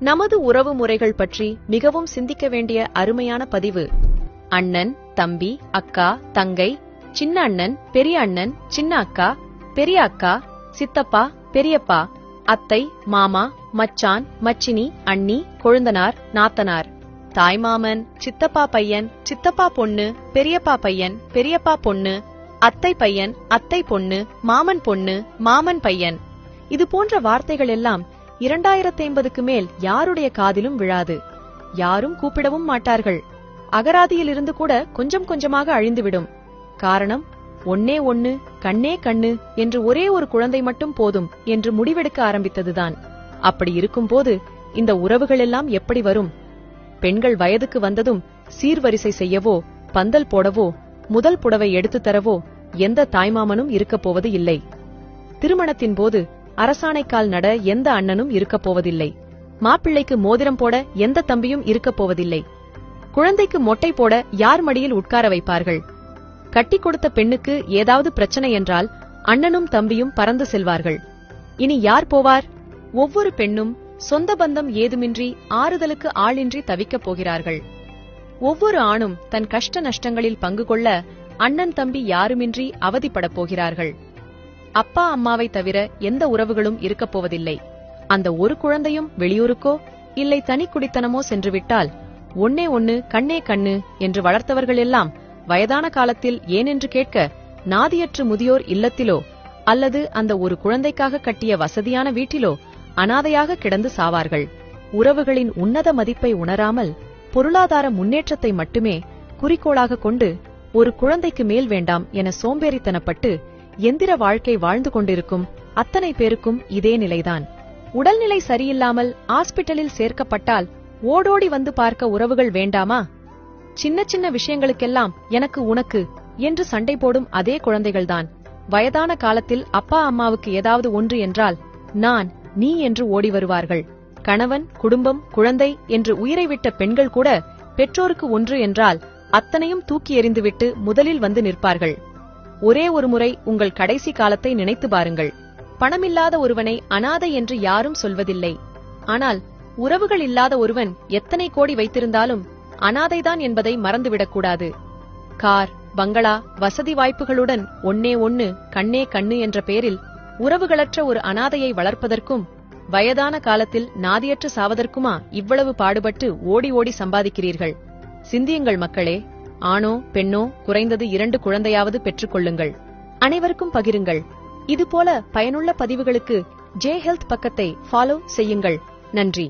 நமது உறவு முறைகள் பற்றி மிகவும் சிந்திக்க வேண்டிய அருமையான பதிவு. அண்ணன், தம்பி, அக்கா, தங்கை, சின்ன அண்ணன், பெரிய அண்ணன், சின்ன அக்கா, பெரிய அக்கா, சித்தப்பா, பெரியப்பா, அத்தை, மாமா, மச்சான், மச்சினி, அண்ணி, கொழுந்தனார், நாத்தனார், தாய்மாமன், சித்தப்பா பையன், சித்தப்பா பொண்ணு, பெரியப்பா பையன், பெரியப்பா பொண்ணு, அத்தை பையன், அத்தை பொண்ணு, மாமன் பொண்ணு, மாமன் பையன். இது போன்ற வார்த்தைகள் எல்லாம் 2050க்கு மேல் யாருடைய காதிலும் விழாது. யாரும் கூப்பிடவும் மாட்டார்கள். அகராதியிலிருந்து கூட கொஞ்சம் கொஞ்சமாக அழிந்துவிடும். காரணம், ஒன்னே ஒண்ணு, கண்ணே கண்ணு என்று ஒரே ஒரு குழந்தை மட்டும் போதும் என்று முடிவெடுக்க ஆரம்பித்ததுதான். அப்படி இருக்கும்போது இந்த உறவுகள் எல்லாம் எப்படி வரும்? பெண்கள் வயதுக்கு வந்ததும் சீர்வரிசை செய்யவோ, பந்தல் போடவோ, முதல் புடவை எடுத்து தரவோ எந்த தாய்மாமனும் இருக்கப் போவது இல்லை. திருமணத்தின் போது அரசாணைக்கால் நட எந்த அண்ணனும் இருக்கப் போவதில்லை. மாப்பிள்ளைக்கு மோதிரம் போட எந்த தம்பியும் இருக்கப் போவதில்லை. குழந்தைக்கு மொட்டை போட யார் மடியில் உட்கார வைப்பார்கள்? கட்டி கொடுத்த பெண்ணுக்கு ஏதாவது பிரச்சனை என்றால் அண்ணனும் தம்பியும் பறந்து செல்வார்கள். இனி யார் போவார்? ஒவ்வொரு பெண்ணும் சொந்த பந்தம் ஏதுமின்றி ஆறுதலுக்கு ஆளின்றி தவிக்கப் போகிறார்கள். ஒவ்வொரு ஆணும் தன் கஷ்ட நஷ்டங்களில் பங்கு கொள்ள அண்ணன் தம்பி யாருமின்றி அவதிப்படப் போகிறார்கள். அப்பா அம்மாவை தவிர எந்த உறவுகளும் இருக்கப் போவதில்லை. அந்த ஒரு குழந்தையும் வெளியூருக்கோ இல்லை தனி குடித்தனமோ சென்றுவிட்டால் ஒன்னே ஒண்ணு, கண்ணே கண்ணு என்று வளர்த்தவர்கள் எல்லாம் வயதான காலத்தில் ஏனென்று கேட்க நாதியற்று முதியோர் இல்லத்திலோ அல்லது அந்த ஒரு குழந்தைக்காக கட்டிய வசதியான வீட்டிலோ அனாதையாக கிடந்து சாவார்கள். உறவுகளின் உன்னத மதிப்பை உணராமல் பொருளாதார முன்னேற்றத்தை மட்டுமே குறிக்கோளாக கொண்டு ஒரு குழந்தைக்கு மேல் வேண்டாம் என சோம்பேறித்தனப்பட்டு எந்திர வாழ்க்கை வாழ்ந்து கொண்டிருக்கும் அத்தனை பேருக்கும் இதே நிலைதான். உடல்நிலை சரியில்லாமல் ஆஸ்பிட்டலில் சேர்க்கப்பட்டால் ஓடோடி வந்து பார்க்க உறவுகள் வேண்டாமா? சின்ன சின்ன விஷயங்களுக்கெல்லாம் எனக்கு உனக்கு என்று சண்டை போடும் அதே குழந்தைகள்தான் வயதான காலத்தில் அப்பா அம்மாவுக்கு ஏதாவது ஒன்று என்றால் நான், நீ என்று ஓடி வருவார்கள். கணவன், குடும்பம், குழந்தை என்று உயிரை விட்ட பெண்கள் கூட பெற்றோருக்கு ஒன்று என்றால் அத்தனையும் தூக்கி எறிந்துவிட்டு முதலில் வந்து நிற்பார்கள். ஒரே ஒரு முறை உங்கள் கடைசி காலத்தை நினைத்து பாருங்கள். பணமில்லாத ஒருவனை அனாதை என்று யாரும் சொல்வதில்லை. ஆனால் உறவுகள் இல்லாத ஒருவன் எத்தனை கோடி வைத்திருந்தாலும் அனாதைதான் என்பதை மறந்துவிடக்கூடாது. கார், பங்களா, வசதி வாய்ப்புகளுடன் ஒன்னே ஒண்ணு, கண்ணே கண்ணு என்ற பெயரில் உறவுகளற்ற ஒரு அனாதையை வளர்ப்பதற்கும் வயதான காலத்தில் நாதியற்று சாவதற்குமா இவ்வளவு பாடுபட்டு ஓடி ஓடி சம்பாதிக்கிறீர்கள்? சிந்தியுங்கள் மக்களே. ஆணோ பெண்ணோ குறைந்தது 2 குழந்தையாவது பெற்றுக் கொள்ளுங்கள். அனைவருக்கும் பகிருங்கள். இதுபோல பயனுள்ள பதிவுகளுக்கு ஜே ஹெல்த் பக்கத்தை ஃபாலோ செய்யுங்கள். நன்றி.